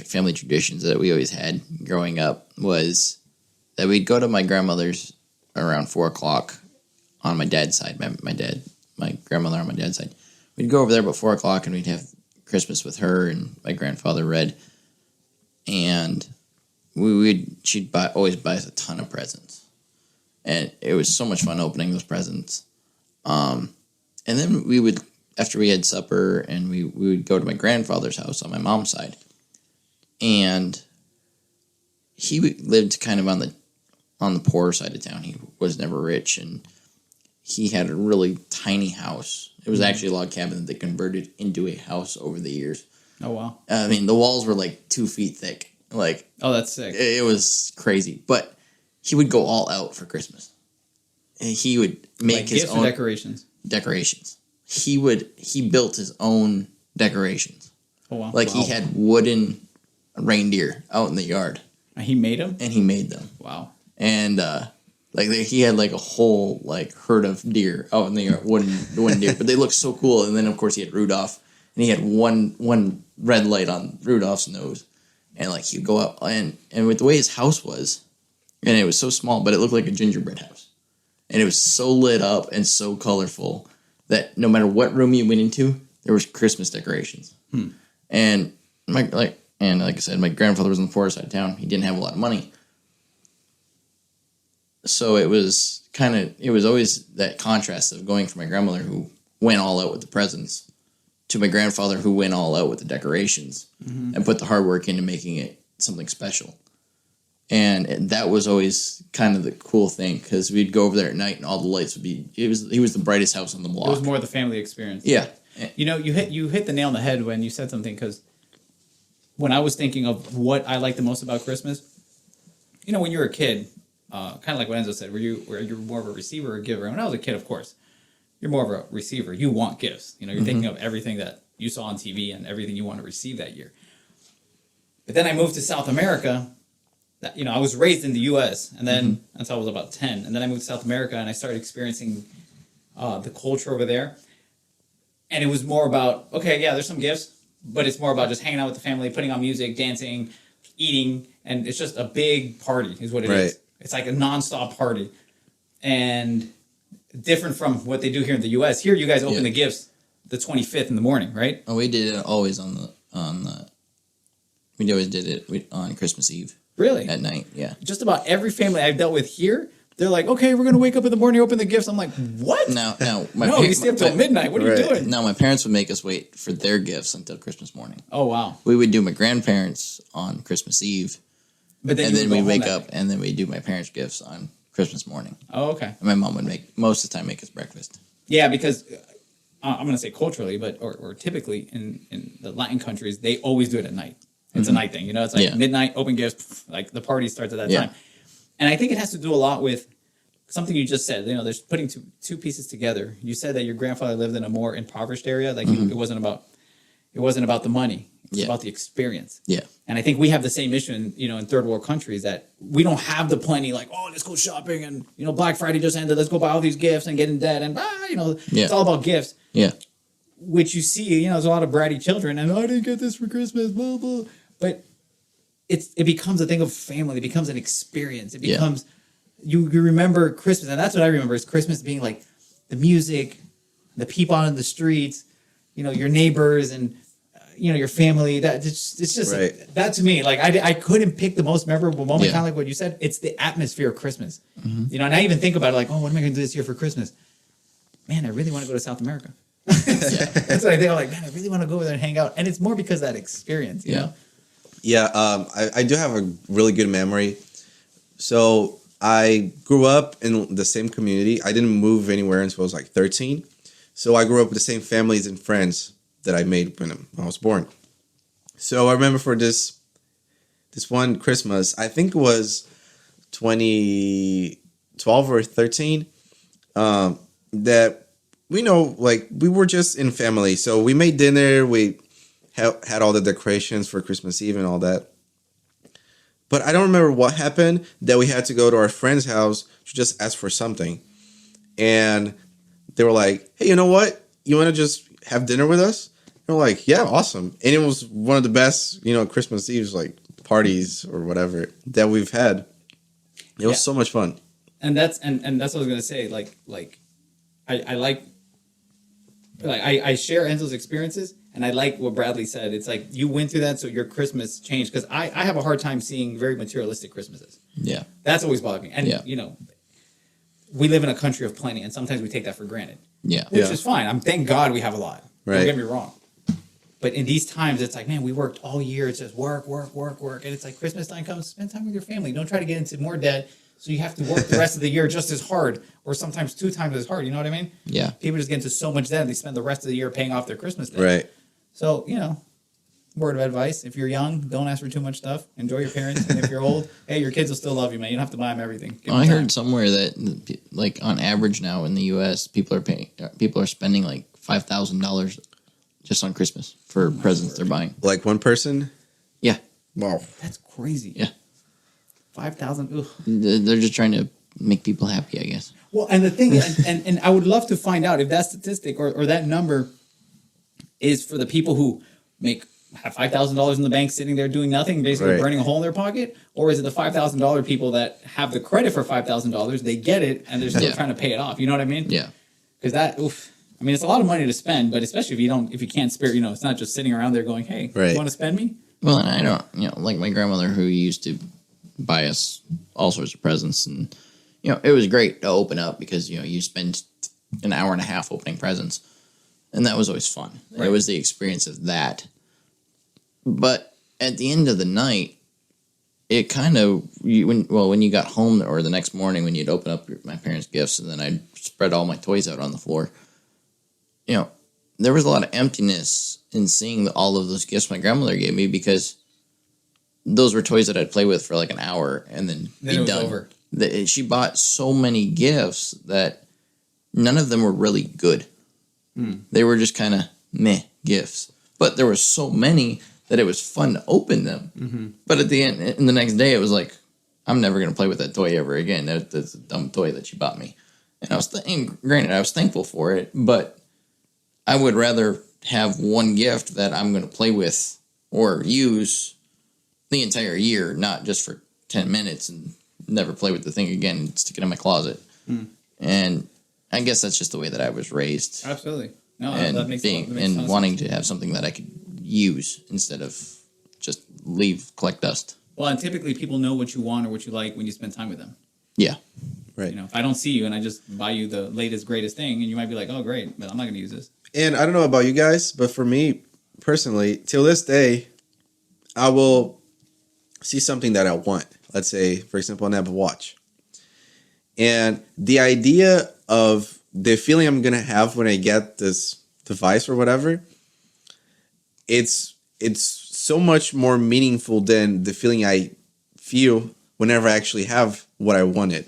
family traditions that we always had growing up was that we'd go to my grandmother's around 4 o'clock on my dad's side. My grandmother on my dad's side. We'd go over there about 4 o'clock and we'd have Christmas with her and my grandfather Red. And she'd always buy us a ton of presents. And it was so much fun opening those presents. And then we would, after we had supper, and we would go to my grandfather's house on my mom's side. And he lived kind of on the poorer side of town. He was never rich, and he had a really tiny house. It was actually a log cabin that they converted into a house over the years. Oh, wow. I mean, the walls were like 2 feet thick. Like, oh, that's sick. It was crazy. But he would go all out for Christmas. And he would make his own decorations. He built his own decorations. Oh, wow. Like, he had wooden reindeer out in the yard. He made them? And he made them. Wow. And, he had, like, a whole, like, herd of deer out in the yard, wooden deer. But they looked so cool. And then, of course, he had Rudolph. And he had one red light on Rudolph's nose. And, like, he'd go up. And with the way his house was, and it was so small, but it looked like a gingerbread house. And it was so lit up and so colorful that no matter what room you went into, there was Christmas decorations. And, like I said, my grandfather was on the poor side of town. He didn't have a lot of money. So it was always that contrast of going from my grandmother who went all out with the presents to my grandfather who went all out with the decorations and put the hard work into making it something special. And that was always kind of the cool thing because we'd go over there at night and all the lights would be. He was the brightest house on the block. It was more the family experience. Yeah, you know, you hit the nail on the head when you said something because when I was thinking of what I like the most about Christmas, you know, when you were a kid, kind of like what Enzo said, were you more of a receiver or a giver? And when I was a kid, of course, you're more of a receiver. You want gifts. You know, you're thinking of everything that you saw on TV and everything you want to receive that year. But then I moved to South America. You know, I was raised in the U.S. and then until I was about 10. And then I moved to South America and I started experiencing the culture over there. And it was more about, okay, yeah, there's some gifts, but it's more about just hanging out with the family, putting on music, dancing, eating. And it's just a big party is what it is. It's like a nonstop party. And different from what they do here in the U.S. Here, you guys open the gifts the 25th in the morning, right? Oh, we did it always we always did it on Christmas Eve. Really? At night, yeah. Just about every family I've dealt with here, they're like, okay, we're going to wake up in the morning, open the gifts. I'm like, what? No, you stay up till midnight. What are you doing? No, my parents would make us wait for their gifts until Christmas morning. Oh, wow. We would do my grandparents on Christmas Eve. But then we'd wake up and then we'd do my parents' gifts on Christmas morning. Oh, okay. And my mom would most of the time make us breakfast. Yeah, because I'm going to say culturally, but or typically in the Latin countries, they always do it at night. It's a night thing, you know. It's like midnight, open gifts, like the party starts at that time. And I think it has to do a lot with something you just said. You know, there's putting two pieces together. You said that your grandfather lived in a more impoverished area. Like it wasn't about the money. It's about the experience. Yeah. And I think we have the same issue in third world countries that we don't have the plenty. Like, oh, let's go shopping and Black Friday just ended. Let's go buy all these gifts and get in debt and it's all about gifts. Yeah. Which you see, there's a lot of bratty children and I didn't get this for Christmas, blah blah. But it becomes a thing of family. It becomes an experience. It becomes you remember Christmas, and that's what I remember is Christmas being like the music, the people out in the streets, your neighbors, and your family. That it's just that to me, like I couldn't pick the most memorable moment. Kind of like what you said. It's the atmosphere of Christmas. And I even think about it like, oh, what am I going to do this year for Christmas? Man, I really want to go to South America. That's what I think. I'm like, man, I really want to go over there and hang out, and it's more because of that experience. You know. Yeah, I do have a really good memory. So I grew up in the same community. I didn't move anywhere until I was like 13. So I grew up with the same families and friends that I made when I was born. So I remember for this one Christmas, I think it was 2012 or 13, that we were just in family. So we made dinner. We had all the decorations for Christmas Eve and all that. But I don't remember what happened that we had to go to our friend's house to just ask for something. And they were like, hey, you know what? You want to just have dinner with us? We're like, yeah, awesome. And it was one of the best, Christmas Eve's like parties or whatever that we've had. It was so much fun. And that's what I was gonna say. I share Enzo's experiences, and I like what Bradley said. It's like you went through that, so your Christmas changed. Because I have a hard time seeing very materialistic Christmases. Yeah, that's always bothered me. And we live in a country of plenty, and sometimes we take that for granted. Yeah, which is fine. Thank God we have a lot. Right. Don't get me wrong. But in these times, it's like, man, we worked all year. It's just work, and it's like Christmas time comes, spend time with your family. Don't try to get into more debt. So you have to work the rest of the year just as hard, or sometimes 2 times as hard. You know what I mean? Yeah. People just get into so much debt, they spend the rest of the year paying off their Christmas debt. Right. So, word of advice: if you're young, don't ask for too much stuff. Enjoy your parents, and if you're old, hey, your kids will still love you, man. You don't have to buy them everything. I heard somewhere that, like, on average now in the U.S., people are spending like $5,000 just on Christmas for presents they're buying. Like one person? Yeah. Wow. That's crazy. Yeah. 5,000. They're just trying to make people happy, I guess. Well, and the thing is, and I would love to find out if that statistic or that number is for the people who have $5,000 in the bank sitting there doing nothing, basically burning a hole in their pocket, or is it the $5,000 people that have the credit for $5,000, they get it, and they're still trying to pay it off? You know what I mean? Yeah. Because it's a lot of money to spend, but especially if you can't spare, it's not just sitting around there going, hey, you want to spend me? Well, and I don't, like my grandmother who used to buy us all sorts of presents, and it was great to open up because you spend an hour and a half opening presents, and that was always fun. Right. It was the experience of that. But at the end of the night, it kind of when you got home or the next morning when you'd open up my parents' gifts and then I'd spread all my toys out on the floor, there was a lot of emptiness in seeing all of those gifts my grandmother gave me because those were toys that I'd play with for like an hour and then be it was done. Over. She bought so many gifts that none of them were really good. They were just kind of meh gifts. But there were so many that it was fun to open them. Mm-hmm. But at the end, and the next day, it was like, I'm never going to play with that toy ever again. That's a dumb toy that she bought me. And granted, I was thankful for it, but I would rather have one gift that I'm going to play with or use the entire year, not just for 10 minutes and never play with the thing again and stick it in my closet. And I guess that's just the way that I was raised. Absolutely. No, and that makes and wanting to have something that I could use instead of just collect dust. Well, and typically people know what you want or what you like when you spend time with them. Yeah. Right. If I don't see you and I just buy you the latest, greatest thing, and you might be like, oh, great, but I'm not going to use this. And I don't know about you guys, but for me personally, till this day, I will see something that I want. Let's say, for example, an Apple Watch. And the idea of the feeling I'm going to have when I get this device or whatever, it's so much more meaningful than the feeling I feel whenever I actually have what I wanted.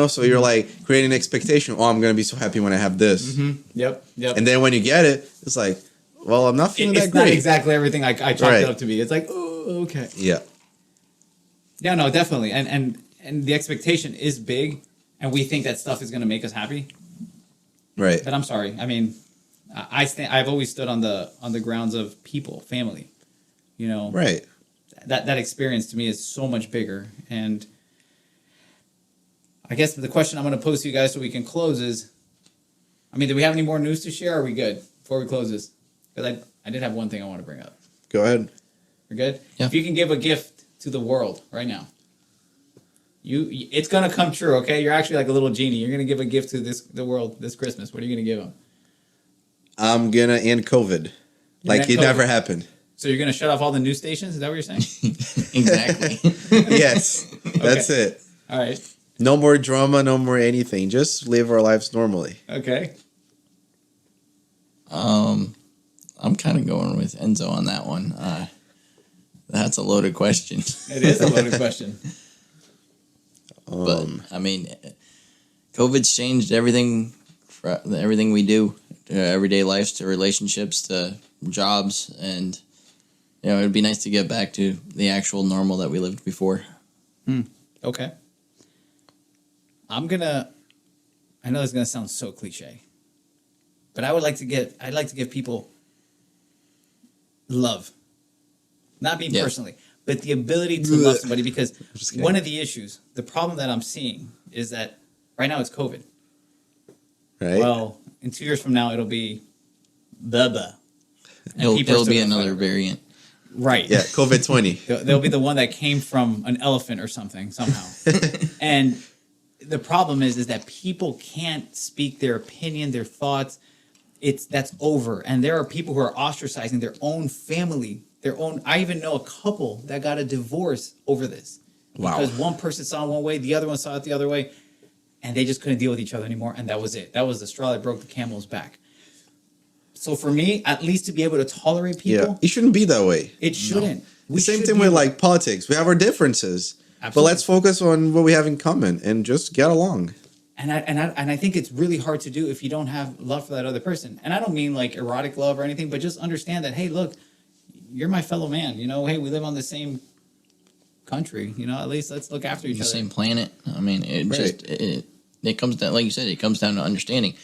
So you're like creating an expectation. Oh, I'm going to be so happy when I have this. Mm-hmm. Yep. And then when you get it, it's like, well, I'm not feeling that great. It's not exactly everything I chalked it up to be. It's like, oh, okay. Yeah. Yeah, no, definitely. And the expectation is big, and we think that stuff is going to make us happy. Right. But I'm sorry. I've always stood on the grounds of people, family. Right. That experience to me is so much bigger. And I guess the question I'm going to pose to you guys so we can close is, do we have any more news to share? Or are we good before we close this? Because I did have one thing I want to bring up. Go ahead. We're good? Yeah. If you can give a gift to the world right now, it's going to come true, okay? You're actually like a little genie. You're going to give a gift to the world this Christmas. What are you going to give them? I'm going to end COVID. Like it never happened. So you're going to shut off all the news stations? Is that what you're saying? Exactly. Yes. That's it. All right. No more drama, no more anything. Just live our lives normally. Okay. I'm kind of going with Enzo on that one. That's a loaded question. It is a loaded question. But COVID's changed everything we do, everyday lives to relationships to jobs, and it'd be nice to get back to the actual normal that we lived before. Okay. I know this is gonna sound so cliche, but I'd like to give people love. Not me Yeah. personally, but the ability to love somebody. Because Just kidding. one of the issues, the problem that I'm seeing is that right now it's COVID. Right. Well, in 2 years from now, it'll be blah. It'll people are be still gonna another fight over it. variant. Right. Yeah, COVID 20. They'll be the one that came from an elephant or something somehow. And the problem is that people can't speak their opinion, their thoughts. That's over. And there are people who are ostracizing their own family, I even know a couple that got a divorce over this. Wow. Because one person saw it one way, the other one saw it the other way, and they just couldn't deal with each other anymore, and that was it. That was the straw that broke the camel's back. So for me, at least to be able to tolerate people, Yeah, it shouldn't be that way. it shouldn't. The same thing with like politics. We have our differences, but Absolutely. let's focus on what we have in common and just get along. And I think it's really hard to do if you don't have love for that other person. And I don't mean like erotic love or anything, but just understand that, hey, look, you're my fellow man. You know, hey, we live on the same country. You know, at least let's look after each The other. same planet. I mean, Right. it comes down, like you said, it comes down to understanding.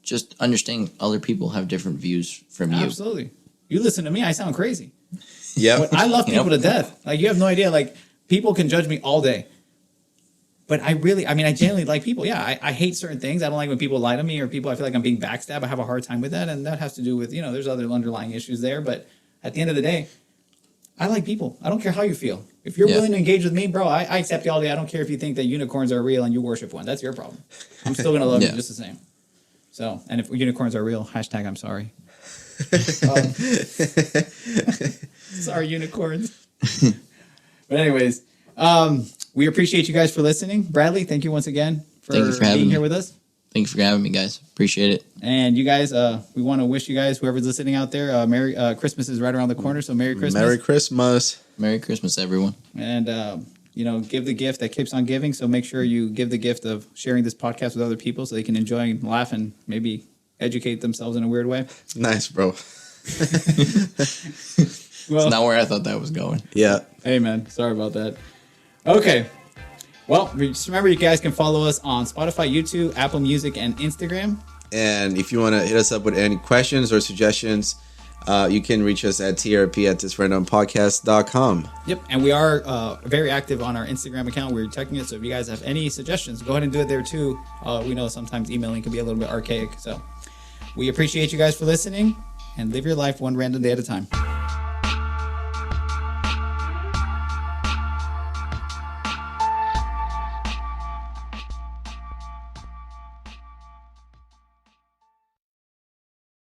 Just understanding other people have different views from you. Absolutely. You listen to me, I sound crazy. Yeah. But I love people Yep. to death. Like, you have no idea. Like, people can judge me all day. But I genuinely like people. Yeah, I hate certain things. I don't like when people lie to me or I feel like I'm being backstabbed. I have a hard time with that. And that has to do with, there's other underlying issues there. But at the end of the day, I like people. I don't care how you feel. If you're Yeah. willing to engage with me, bro, I accept you all day. I don't care if you think that unicorns are real and you worship one. That's your problem. I'm still going to love Yeah. you just the same. So, and if unicorns are real, hashtag I'm sorry. Sorry, unicorns. But anyways, we appreciate you guys for listening. Bradley, thank you once again for Thank you for having being me. here with us. Thanks for having me, guys. Appreciate it. And you guys, we want to wish you guys, whoever's listening out there, Merry Christmas is right around the corner. So Merry Christmas. Merry Christmas. Merry Christmas, everyone. And, give the gift that keeps on giving. So make sure you give the gift of sharing this podcast with other people so they can enjoy and laugh and maybe educate themselves in a weird way. Nice, bro. Well, It's not where I thought that was going. Yeah. hey, man. Sorry about that. Okay. Well, just remember you guys can follow us on Spotify, YouTube, Apple Music, and Instagram. And if you want to hit us up with any questions or suggestions, you can reach us at trp@thisrandompodcast.com. Yep, and we are very active on our Instagram account. We're checking it, so if you guys have any suggestions, go ahead and do it there too. We know sometimes emailing can be a little bit archaic, so we appreciate you guys for listening, and live your life one random day at a time.